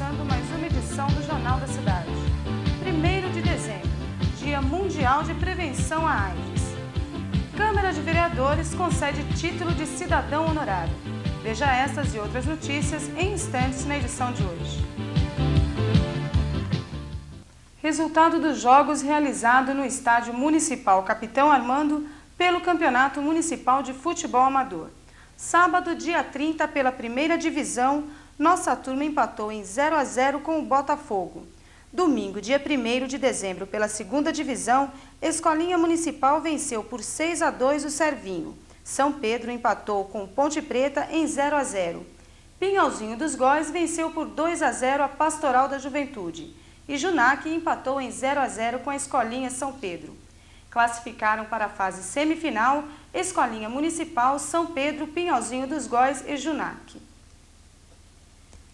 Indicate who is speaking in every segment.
Speaker 1: começando mais uma edição do Jornal da Cidade. 1º de dezembro, Dia Mundial de Prevenção à AIDS. Câmara de Vereadores concede título de cidadão honorário. Veja essas e outras notícias em instantes na edição de hoje. Resultado dos jogos realizado no Estádio Municipal Capitão Armando pelo Campeonato Municipal de Futebol Amador. Sábado, dia 30, pela primeira divisão, nossa turma empatou em 0-0 com o Botafogo. Domingo, dia 1º de dezembro, pela segunda divisão, Escolinha Municipal venceu por 6-2 o Servinho. São Pedro empatou com Ponte Preta em 0-0. Pinhalzinho dos Góis venceu por 2-0 a Pastoral da Juventude. E Junac empatou em 0-0 com a Escolinha São Pedro. Classificaram para a fase semifinal Escolinha Municipal, São Pedro, Pinhalzinho dos Góis e Junac.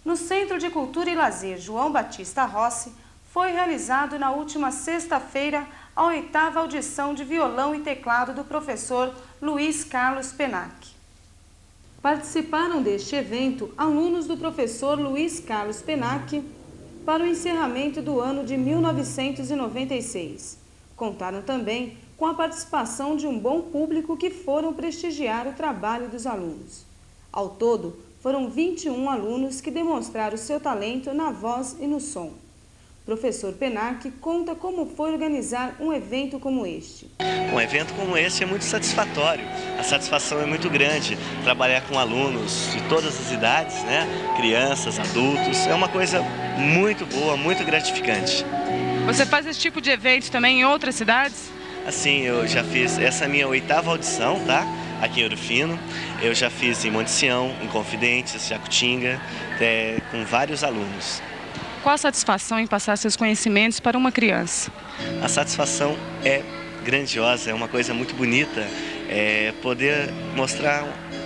Speaker 1: No Centro de Cultura e Lazer João Batista Rossi, foi realizado na última sexta-feira a 8ª audição de violão e teclado do professor Luiz Carlos Penac. Participaram deste evento alunos do professor Luiz Carlos Penac para o encerramento do ano de 1996. Contaram também com a participação de um bom público que foram prestigiar o trabalho dos alunos. Ao todo, foram 21 alunos que demonstraram seu talento na voz e no som. O professor Penac conta como foi organizar um evento como este.
Speaker 2: Um evento como esse é muito satisfatório. A satisfação é muito grande. Trabalhar com alunos de todas as idades, né? Crianças, adultos, é uma coisa muito boa, muito gratificante.
Speaker 1: Você faz esse tipo de evento também em outras cidades?
Speaker 2: Assim, eu já fiz, essa é a minha 8ª audição, tá? Aqui em Ouro Fino. Eu já fiz em Monte Sião, em Confidentes, Jacutinga, com vários alunos.
Speaker 1: Qual a satisfação em passar seus conhecimentos para uma criança?
Speaker 2: A satisfação é grandiosa, é uma coisa muito bonita, poder mostrar,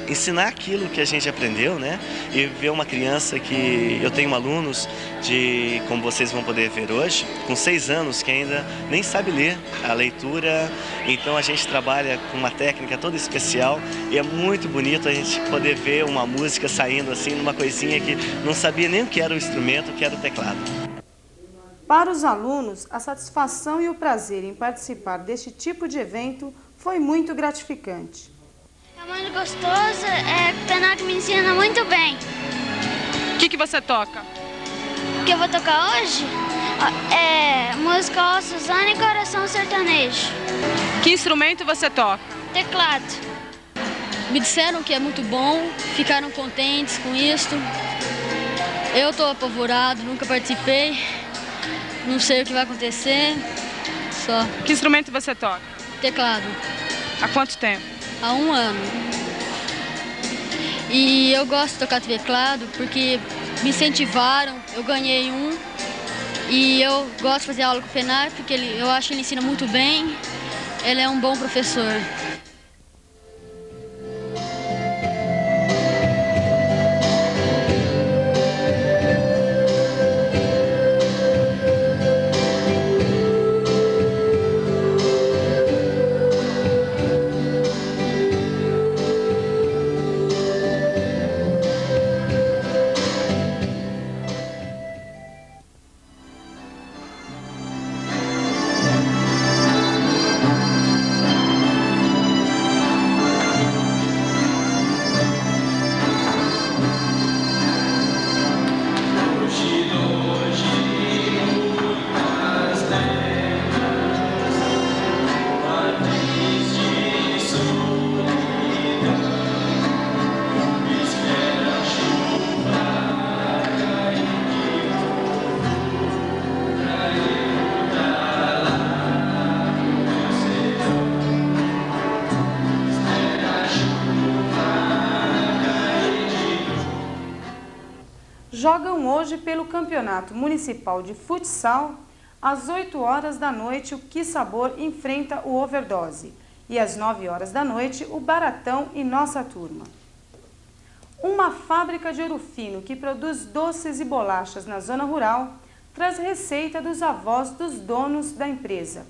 Speaker 2: ensinar aquilo que a gente aprendeu, né? E ver uma criança que eu tenho alunos de, como vocês vão poder ver hoje, com 6 anos que ainda nem sabe ler a leitura. Então a gente trabalha com uma técnica toda especial e é muito bonito a gente poder ver uma música saindo assim, numa coisinha que não sabia nem o que era o instrumento, o que era o teclado.
Speaker 1: Para os alunos, a satisfação e o prazer em participar deste tipo de evento foi muito gratificante.
Speaker 3: É muito gostoso, o Penac me ensina muito bem.
Speaker 1: O que você toca?
Speaker 3: O que eu vou tocar hoje é música Ó Suzana e Coração Sertanejo.
Speaker 1: Que instrumento você toca?
Speaker 3: Teclado.
Speaker 4: Me disseram que é muito bom, ficaram contentes com isso. Eu estou apavorado, nunca participei, não sei o que vai acontecer, só.
Speaker 1: Que instrumento você toca?
Speaker 4: Teclado.
Speaker 1: Há quanto tempo?
Speaker 4: Há 1 ano. E eu gosto de tocar teclado porque me incentivaram, eu ganhei um. E eu gosto de fazer aula com o Penac porque eu acho que ele ensina muito bem, ele é um bom professor.
Speaker 1: Jogam hoje pelo Campeonato Municipal de Futsal. Às 8 horas da noite, o Que Sabor enfrenta o Overdose. E às 9 horas da noite, o Baratão e Nossa Turma. Uma fábrica de Ouro Fino que produz doces e bolachas na zona rural traz receita dos avós dos donos da empresa.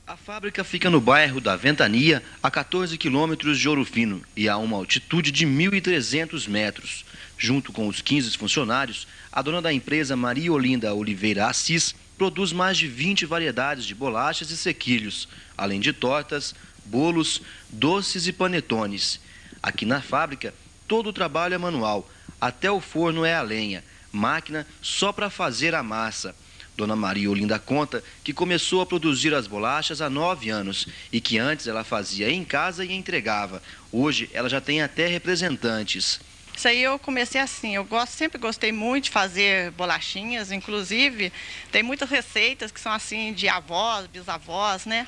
Speaker 5: A fábrica fica no bairro da Ventania, a 14 quilômetros de Ouro Fino e a uma altitude de 1.300 metros. Junto com os 15 funcionários, a dona da empresa Maria Olinda Oliveira Assis produz mais de 20 variedades de bolachas e sequilhos, além de tortas, bolos, doces e panetones. Aqui na fábrica, todo o trabalho é manual, até o forno é a lenha, máquina só para fazer a massa. Dona Maria Olinda conta que começou a produzir as bolachas há 9 anos e que antes ela fazia em casa e entregava. Hoje ela já tem até representantes.
Speaker 6: Isso aí eu comecei assim, sempre gostei muito de fazer bolachinhas, inclusive tem muitas receitas que são assim de avós, bisavós, né?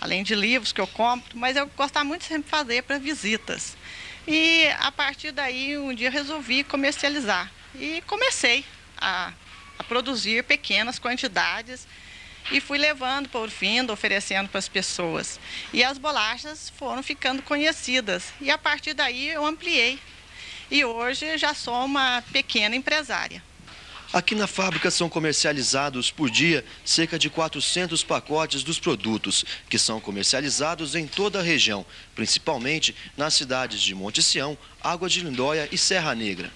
Speaker 6: Além de livros que eu compro, mas eu gostava muito sempre de fazer para visitas. E a partir daí um dia resolvi comercializar e comecei a produzir pequenas quantidades e fui levando para o Urfindo, oferecendo para as pessoas. E as bolachas foram ficando conhecidas e a partir daí eu ampliei. E hoje já sou uma pequena empresária.
Speaker 5: Aqui na fábrica são comercializados por dia cerca de 400 pacotes dos produtos, que são comercializados em toda a região, principalmente nas cidades de Monte Sião, Água de Lindóia e Serra Negra.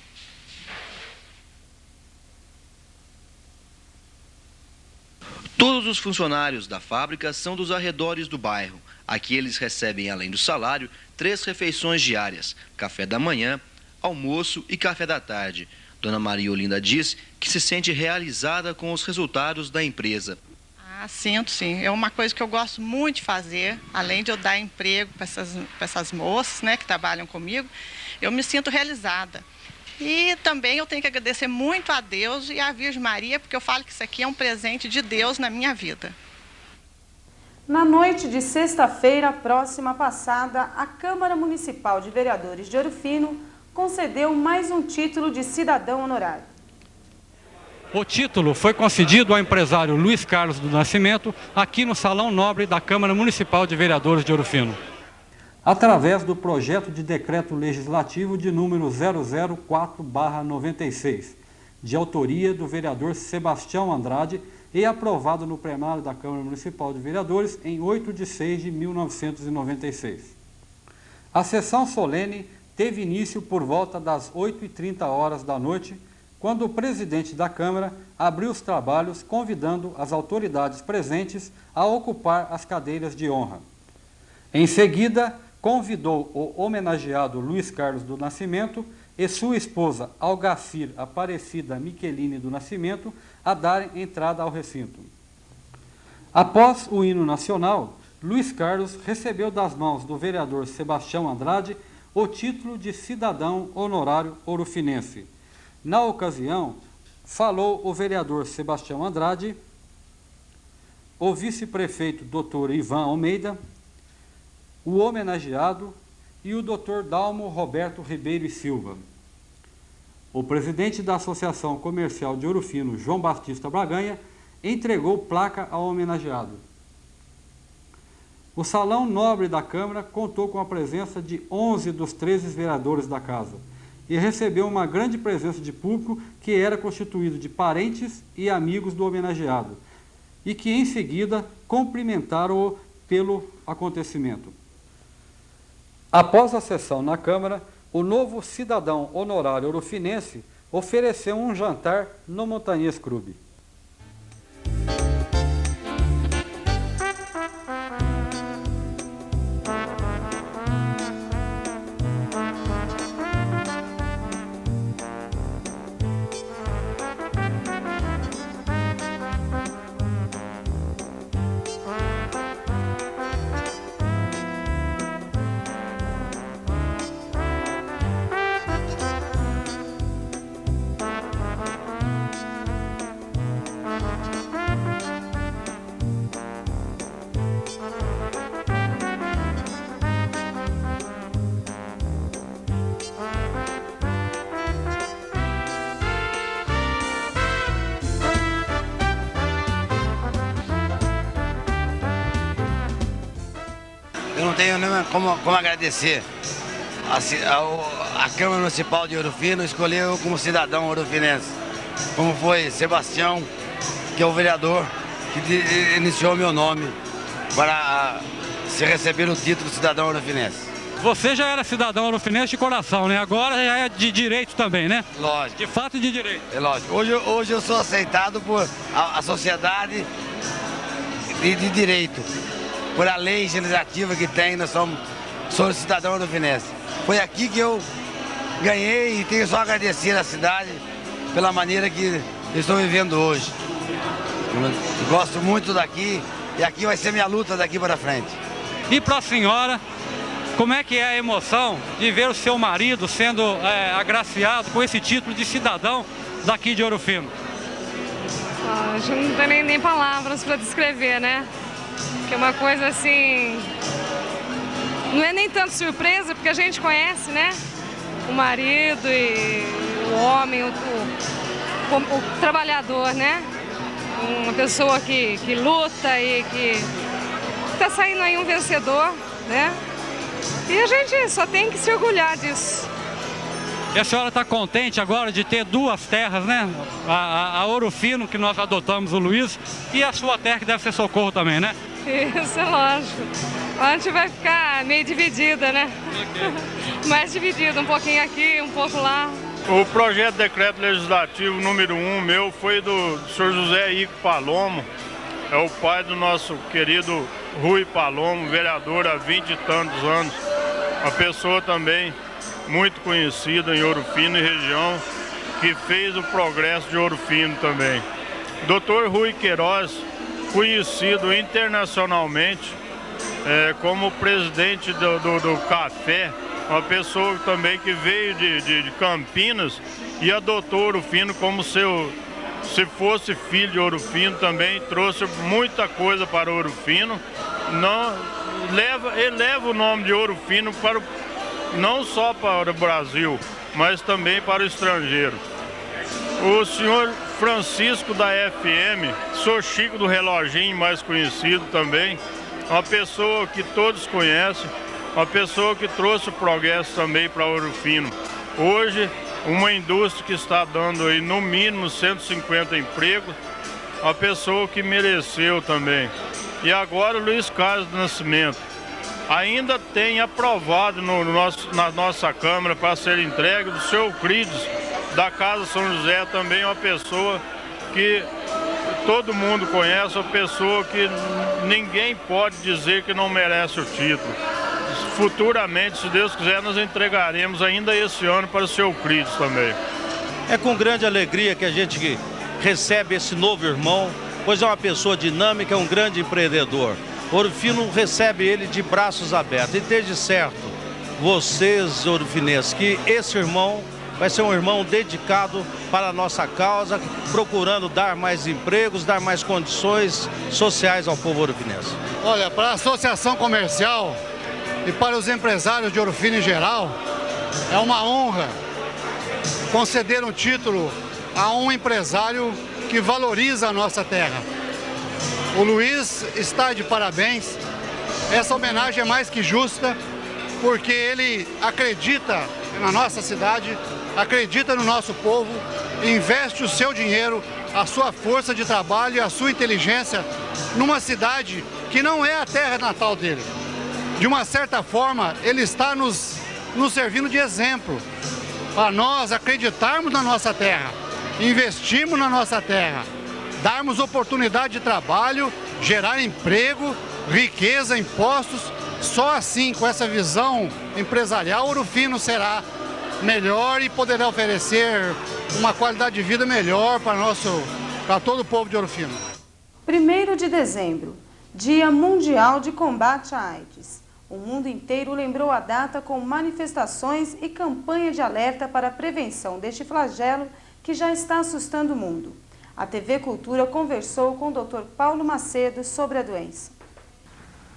Speaker 5: Todos os funcionários da fábrica são dos arredores do bairro. Aqui eles recebem, além do salário, 3 refeições diárias: café da manhã, almoço e café da tarde. Dona Maria Olinda diz que se sente realizada com os resultados da empresa.
Speaker 6: Sinto sim. É uma coisa que eu gosto muito de fazer, além de eu dar emprego para essas moças, né, que trabalham comigo, eu me sinto realizada. E também eu tenho que agradecer muito a Deus e à Virgem Maria, porque eu falo que isso aqui é um presente de Deus na minha vida.
Speaker 1: Na noite de sexta-feira próxima passada, a Câmara Municipal de Vereadores de Ouro Fino concedeu mais um título de cidadão honorário.
Speaker 7: O título foi concedido ao empresário Luiz Carlos do Nascimento, aqui no Salão Nobre da Câmara Municipal de Vereadores de Ouro Fino, através do projeto de decreto legislativo de número 004/96, de autoria do vereador Sebastião Andrade e aprovado no plenário da Câmara Municipal de Vereadores em 8 de 6 de 1996. A sessão solene teve início por volta das 8h30 da noite, quando o presidente da Câmara abriu os trabalhos convidando as autoridades presentes a ocupar as cadeiras de honra. Em seguida, convidou o homenageado Luiz Carlos do Nascimento e sua esposa Algacir Aparecida Michelini do Nascimento a darem entrada ao recinto. Após o hino nacional, Luiz Carlos recebeu das mãos do vereador Sebastião Andrade o título de cidadão honorário ourofinense. Na ocasião, falou o vereador Sebastião Andrade, o vice-prefeito Dr. Ivan Almeida, o homenageado e o Dr. Dalmo Roberto Ribeiro e Silva. O presidente da Associação Comercial de Ouro Fino, João Batista Braganha, entregou placa ao homenageado. O Salão Nobre da Câmara contou com a presença de 11 dos 13 vereadores da Casa e recebeu uma grande presença de público que era constituído de parentes e amigos do homenageado e que, em seguida, cumprimentaram-o pelo acontecimento. Após a sessão na Câmara, o novo cidadão honorário ourofinense ofereceu um jantar no Montanhês Clube.
Speaker 8: Eu não tenho nem como agradecer. A Câmara Municipal de Ouro Fino escolheu como cidadão ourofinense, como foi Sebastião, que é o vereador que iniciou meu nome para se receber o título de cidadão ourofinense.
Speaker 7: Você já era cidadão ourofinense de coração, né? Agora já é de direito também, né?
Speaker 8: Lógico.
Speaker 7: De fato de direito.
Speaker 8: É lógico. Hoje eu sou aceitado por a sociedade de direito, por a lei legislativa que tem, sou cidadão ourofinense. Foi aqui que eu ganhei e tenho só a agradecer à cidade pela maneira que eu estou vivendo hoje. Eu gosto muito daqui e aqui vai ser minha luta daqui para frente.
Speaker 7: E para a senhora, como é que é a emoção de ver o seu marido sendo agraciado com esse título de cidadão daqui de Ouro Fino?
Speaker 9: A gente não tem nem palavras para descrever, né? Que é uma coisa assim... Não é nem tanto surpresa, porque a gente conhece, né? O marido e o homem, o trabalhador, né? Uma pessoa que luta e que está saindo aí um vencedor, né? E a gente só tem que se orgulhar disso.
Speaker 7: E a senhora está contente agora de ter duas terras, né? A Ouro Fino, que nós adotamos o Luiz, e a sua terra, que deve ser Socorro também, né?
Speaker 9: Isso, é lógico. A gente vai ficar meio dividida, né? Okay. Mais dividida, um pouquinho aqui, um pouco lá.
Speaker 10: O projeto de decreto legislativo número 1 meu foi do senhor José Ico Palomo, é o pai do nosso querido Rui Palomo, vereador há 20 e tantos anos, uma pessoa também muito conhecida em Ouro Fino e região, que fez o progresso de Ouro Fino também. Dr. Rui Queiroz, conhecido internacionalmente como presidente do Café, uma pessoa também que veio de Campinas e adotou Ouro Fino como se fosse filho de Ouro Fino também, trouxe muita coisa para Ouro Fino. Ele leva o nome de Ouro Fino não só para o Brasil, mas também para o estrangeiro. O senhor Francisco da FM, senhor Chico do Reloginho, mais conhecido também, uma pessoa que todos conhecem, uma pessoa que trouxe o progresso também para Ouro Fino. Hoje, uma indústria que está dando aí no mínimo 150 empregos, uma pessoa que mereceu também. E agora o Luiz Carlos do Nascimento ainda tem aprovado na nossa Câmara para ser entregue do seu Euclides, da Casa São José, também uma pessoa que todo mundo conhece, uma pessoa que ninguém pode dizer que não merece o título. Futuramente, se Deus quiser, nós entregaremos ainda esse ano para o seu Euclides também.
Speaker 11: É com grande alegria que a gente recebe esse novo irmão, pois é uma pessoa dinâmica, é um grande empreendedor. Ouro Fino recebe ele de braços abertos. E desde certo, vocês, ourofinenses, que esse irmão vai ser um irmão dedicado para a nossa causa, procurando dar mais empregos, dar mais condições sociais ao povo ourofinense.
Speaker 12: Olha, para a associação comercial e para os empresários de Ouro Fino em geral, é uma honra conceder um título a um empresário que valoriza a nossa terra. O Luiz está de parabéns. Essa homenagem é mais que justa, porque ele acredita na nossa cidade, acredita no nosso povo, investe o seu dinheiro, a sua força de trabalho e a sua inteligência numa cidade que não é a terra natal dele. De uma certa forma, ele está nos servindo de exemplo para nós acreditarmos na nossa terra, investirmos na nossa terra, darmos oportunidade de trabalho, gerar emprego, riqueza, impostos. Só assim, com essa visão empresarial, Ouro Fino será melhor e poderá oferecer uma qualidade de vida melhor para todo o povo de Ouro Fino.
Speaker 1: 1º de dezembro, Dia Mundial de Combate à AIDS. O mundo inteiro lembrou a data com manifestações e campanha de alerta para a prevenção deste flagelo que já está assustando o mundo. A TV Cultura conversou com o Dr. Paulo Macedo sobre a doença.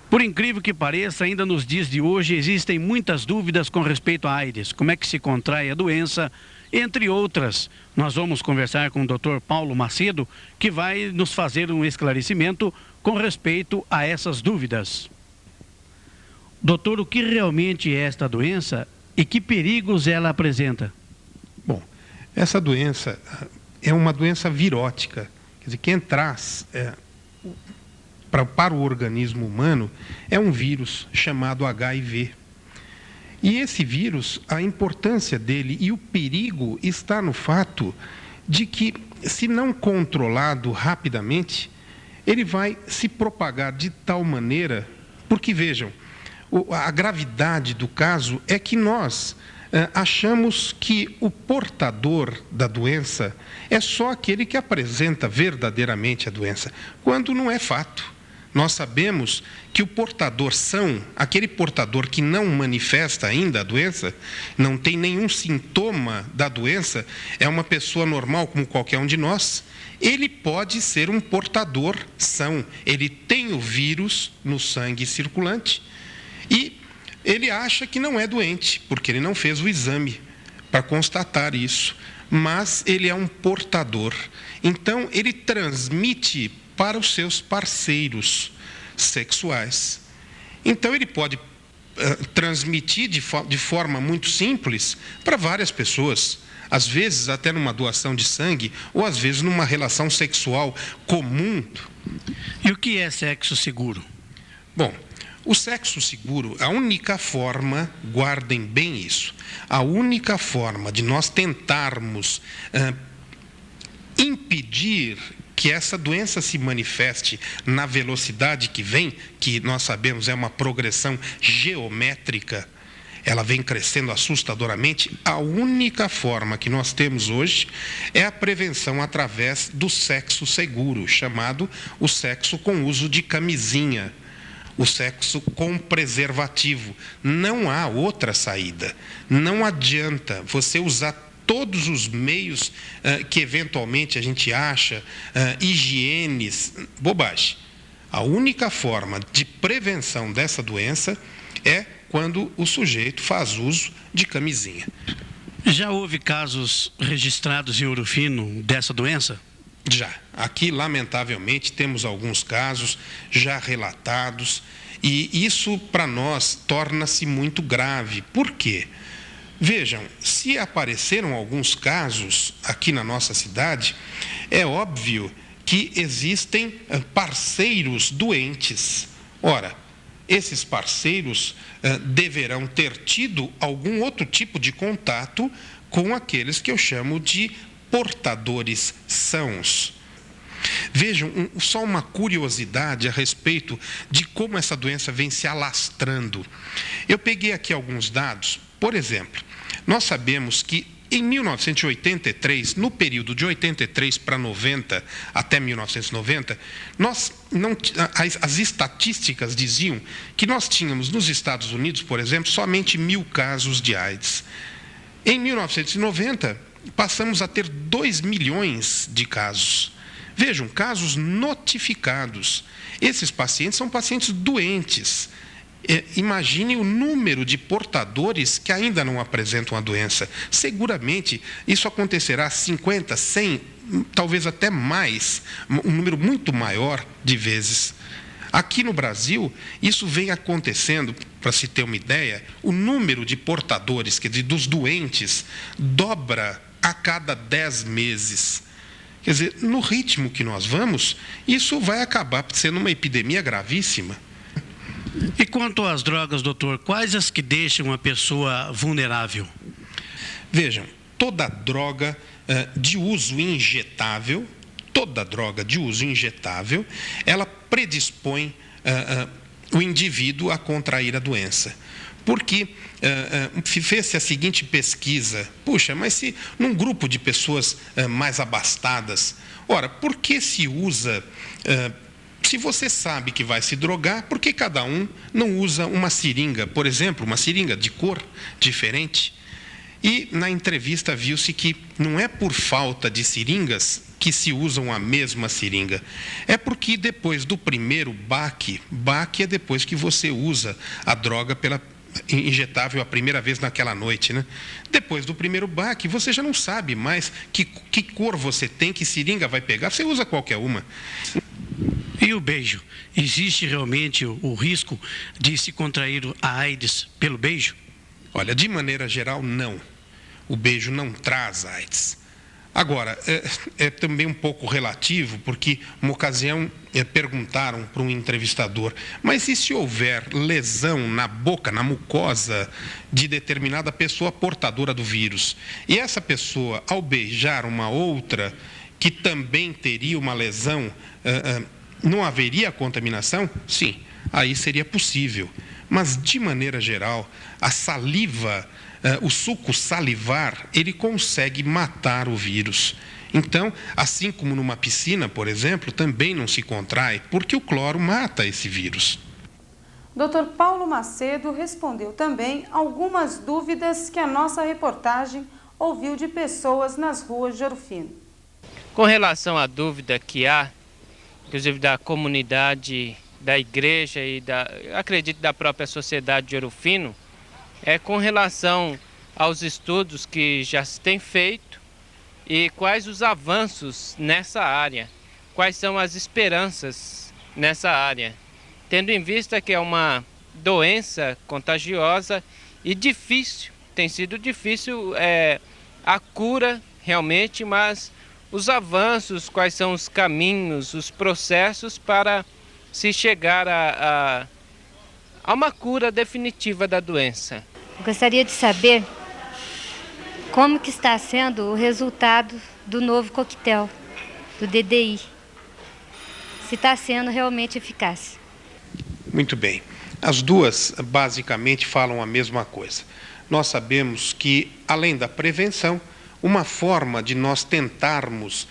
Speaker 13: Por incrível que pareça, ainda nos dias de hoje existem muitas dúvidas com respeito à AIDS. Como é que se contrai a doença, entre outras. Nós vamos conversar com o Dr. Paulo Macedo, que vai nos fazer um esclarecimento com respeito a essas dúvidas. Doutor, o que realmente é esta doença e que perigos ela apresenta?
Speaker 14: Bom, essa doença é uma doença virótica, quer dizer, quem traz para o organismo humano é um vírus chamado HIV. E esse vírus, a importância dele e o perigo está no fato de que, se não controlado rapidamente, ele vai se propagar de tal maneira, porque, vejam, a gravidade do caso é que nós achamos que o portador da doença é só aquele que apresenta verdadeiramente a doença, quando não é fato. Nós sabemos que o portador são, aquele portador que não manifesta ainda a doença, não tem nenhum sintoma da doença, é uma pessoa normal como qualquer um de nós, ele pode ser um portador são. Ele tem o vírus no sangue circulante e ele acha que não é doente, porque ele não fez o exame para constatar isso, mas ele é um portador. Então, ele transmite para os seus parceiros sexuais. Então, ele pode transmitir de forma muito simples para várias pessoas, às vezes até numa doação de sangue, ou às vezes numa relação sexual comum.
Speaker 13: E o que é sexo seguro?
Speaker 14: Bom, o sexo seguro, a única forma, guardem bem isso, a única forma de nós tentarmos impedir que essa doença se manifeste na velocidade que vem, que nós sabemos é uma progressão geométrica, ela vem crescendo assustadoramente, a única forma que nós temos hoje é a prevenção através do sexo seguro, chamado o sexo com uso de camisinha, o sexo com preservativo. Não há outra saída. Não adianta você usar todos os meios que eventualmente a gente acha, higienes, bobagem. A única forma de prevenção dessa doença é quando o sujeito faz uso de camisinha.
Speaker 13: Já houve casos registrados em Ouro Fino dessa doença?
Speaker 14: Já. Aqui, lamentavelmente, temos alguns casos já relatados e isso, para nós, torna-se muito grave. Por quê? Vejam, se apareceram alguns casos aqui na nossa cidade, é óbvio que existem parceiros doentes. Ora, esses parceiros deverão ter tido algum outro tipo de contato com aqueles que eu chamo de portadores sãos. Vejam, só uma curiosidade a respeito de como essa doença vem se alastrando. Eu peguei aqui alguns dados. Por exemplo, nós sabemos que em 1983, no período de 83 para 90 até 1990, as estatísticas diziam que nós tínhamos nos Estados Unidos, por exemplo, somente 1.000 casos de AIDS. Em 1990, passamos a ter 2 milhões de casos. Vejam, casos notificados. Esses pacientes são pacientes doentes. Imaginem o número de portadores que ainda não apresentam a doença. Seguramente, isso acontecerá 50, 100, talvez até mais, um número muito maior de vezes. Aqui no Brasil, isso vem acontecendo, para se ter uma ideia, o número de portadores, quer dizer, dos doentes, dobra a cada 10 meses. Quer dizer, no ritmo que nós vamos, isso vai acabar sendo uma epidemia gravíssima.
Speaker 13: E quanto às drogas, doutor, quais as que deixam a pessoa vulnerável?
Speaker 14: Vejam, toda droga de uso injetável, ela predispõe o indivíduo a contrair a doença. Porque fez-se a seguinte pesquisa, puxa, mas se num grupo de pessoas mais abastadas, ora, por que se usa... Se você sabe que vai se drogar, por que cada um não usa uma seringa, por exemplo, uma seringa de cor diferente? E na entrevista viu-se que não é por falta de seringas que se usam a mesma seringa. É porque depois do primeiro baque é depois que você usa a droga injetável a primeira vez naquela noite, né? Depois do primeiro baque, você já não sabe mais que cor você tem, que seringa vai pegar, você usa qualquer uma.
Speaker 13: E o beijo? Existe realmente o risco de se contrair a AIDS pelo beijo?
Speaker 14: Olha, de maneira geral, não. O beijo não traz AIDS. Agora, é também um pouco relativo, porque uma ocasião perguntaram para um entrevistador, mas e se houver lesão na boca, na mucosa de determinada pessoa portadora do vírus? E essa pessoa, ao beijar uma outra que também teria uma lesão, não haveria contaminação? Sim, aí seria possível. Mas, de maneira geral, a saliva, o suco salivar, ele consegue matar o vírus. Então, assim como numa piscina, por exemplo, também não se contrai, porque o cloro mata esse vírus.
Speaker 1: Dr. Paulo Macedo respondeu também algumas dúvidas que a nossa reportagem ouviu de pessoas nas ruas de Ouro Fino.
Speaker 15: Com relação à dúvida que há, inclusive da comunidade, da igreja e acredito da própria sociedade de Ouro Fino, é com relação aos estudos que já se tem feito e quais os avanços nessa área, quais são as esperanças nessa área, tendo em vista que é uma doença contagiosa e difícil, tem sido difícil a cura realmente, mas os avanços, quais são os caminhos, os processos para se chegar a uma cura definitiva da doença.
Speaker 16: Gostaria de saber como que está sendo o resultado do novo coquetel, do DDI. Se está sendo realmente eficaz.
Speaker 14: Muito bem. As duas basicamente falam a mesma coisa. Nós sabemos que, além da prevenção, uma forma de nós tentarmos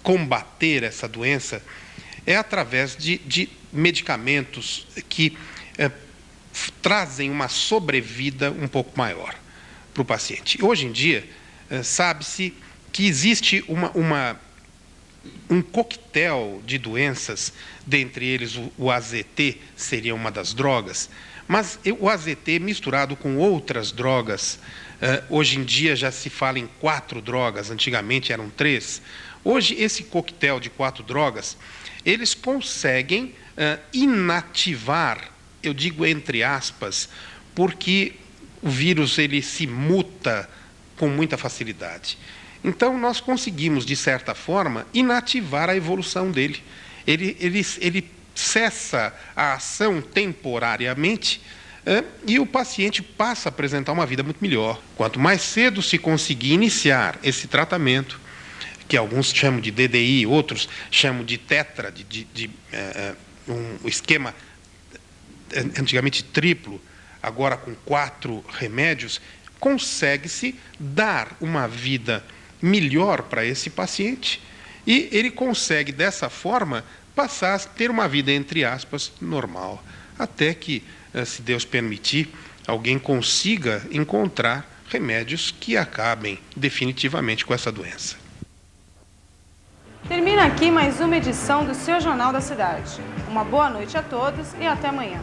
Speaker 14: combater essa doença é através de medicamentos que trazem uma sobrevida um pouco maior para o paciente. Hoje em dia, sabe-se que existe um coquetel de doenças, dentre eles o AZT seria uma das drogas, mas o AZT misturado com outras drogas, hoje em dia já se fala em 4 drogas, antigamente eram 3. Hoje, esse coquetel de 4 drogas, eles conseguem inativar, eu digo entre aspas, porque o vírus ele se muta com muita facilidade. Então, nós conseguimos, de certa forma, inativar a evolução dele. Ele cessa a ação temporariamente e o paciente passa a apresentar uma vida muito melhor. Quanto mais cedo se conseguir iniciar esse tratamento, que alguns chamam de DDI, outros chamam de tetra, um esquema antigamente triplo, agora com 4 remédios, consegue-se dar uma vida melhor para esse paciente e ele consegue, dessa forma, passar a ter uma vida, entre aspas, normal, até que, se Deus permitir, alguém consiga encontrar remédios que acabem definitivamente com essa doença.
Speaker 1: Termina aqui mais uma edição do seu Jornal da Cidade. Uma boa noite a todos e até amanhã.